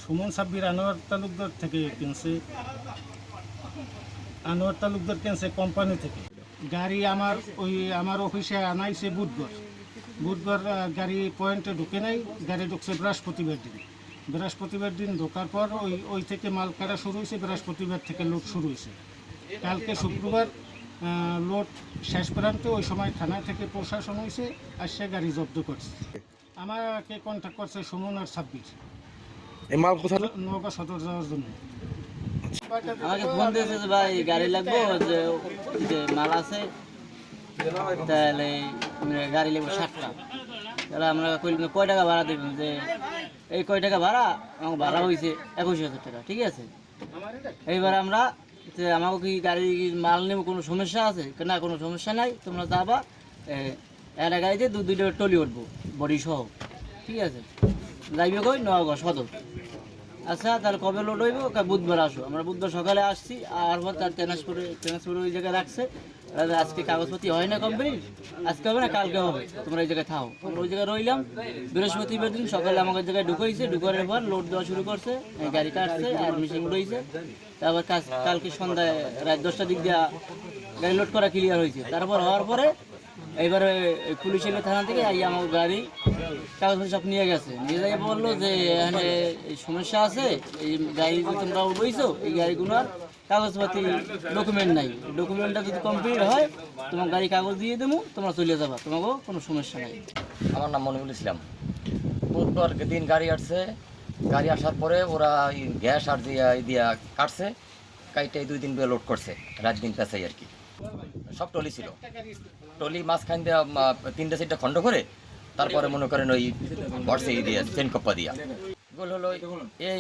সুমন সাব্বির আনোয়ার তালুকদার থেকে কিনছে, আনোয়ার তালুকদার কিনছে কোম্পানি থেকে। গাড়ি আমার অফিসে আনাইছে বুধবার গাড়ি পয়েন্টে ঢুকে নাই, গাড়ি ঢুকছে বৃহস্পতিবার দিন ঢোকার পর ওই থেকে মাল কাটা শুরু হয়েছে, বৃহস্পতিবার থেকে লোড শুরু হয়েছে। কালকে শুক্রবার লোড শেষ প্রান্তে, ওই সময় থানা থেকে প্রশাসন হয়েছে, আসছে গাড়ি জব্দ করছে। আমাকে কন্ট্যাক্ট করছে সুমন আর সাব্বির, এই মাল কোথায়? নওগাঁ সদর যাওয়ার জন্য। আমাকে ফোন দিয়েছে যে ভাই গাড়ি লাগবে, যে মাল আছে, তাহলে গাড়ি লাগবে 60টা। তাহলে আমরা কইলাম কয় টাকা ভাড়া দেবেন, যে এই কয় টাকা ভাড়া, আমার ভাড়া হয়েছে 21,000 টাকা, ঠিক আছে। এইবার আমরা যে আমাকে কি গাড়ি মাল নেব কোনো সমস্যা আছে না, কোনো সমস্যা নাই, তোমরা যাবা একটা গাড়িতে দুইটা টলি উঠবো বডি সহ, ঠিক আছে। যাইবে কই নওগাঁ সদর। আচ্ছা তাহলে কবে লোড হইব? বুধবার আসো। আমরা বুধবার সকালে আসছি, আর পর তার ট্রান্সফারে ওই জায়গায় রাখছে। আজকে কাগজপত্র হয় না কমপ্লিট, আজকে হবে না কালকে হবে, তোমরা ওই জায়গায় থাও। আমরা ওই জায়গায় রইলাম। বৃহস্পতিবার দিন সকালে আমাদের জায়গায় ঢুকাইছে, ঢুকানোর পর লোড দেওয়া শুরু করছে, গাড়ি কাটছে আর মেশিন উঠেছে। তারপর কালকে সন্ধ্যায় রাত 10টার দিক দিয়ে গাড়ি লোড করা ক্লিয়ার হয়েছে। তারপর হওয়ার পরে এইবারে পুলিশ এলো থানা থেকে, আমার গাড়ি কাগজপত্র সব নিয়ে গেছে। নিয়ে যাই বললো যে এখানে এই সমস্যা আছে, এই গাড়ি যে তোমরা বইছো, এই গাড়িগুলোর কাগজপাতি ডকুমেন্ট নাই। ডকুমেন্টটা যদি কমপ্লিট হয় তোমার গাড়ি কাগজ দিয়ে দেবো, তোমরা চলে যাবা, তোমাকেও কোনো সমস্যা নাই। আমার নাম মনিরুল ইসলাম। বুধবার দিন গাড়ি আসছে, গাড়ি আসার পরে ওরা গ্যাস আর দিয়া কাটছে, কাইটাই 2 দিন লোড করছে, রাত দিন পেঁচাই আর কি। সব টলি ছিল, টলি মাঝখান দিয়ে 3টা-4টা খণ্ড করে তারপরে মনে করেন ওই বর্ষে দিয়ে চেন কপ্পা দিয়া গোল হলো এই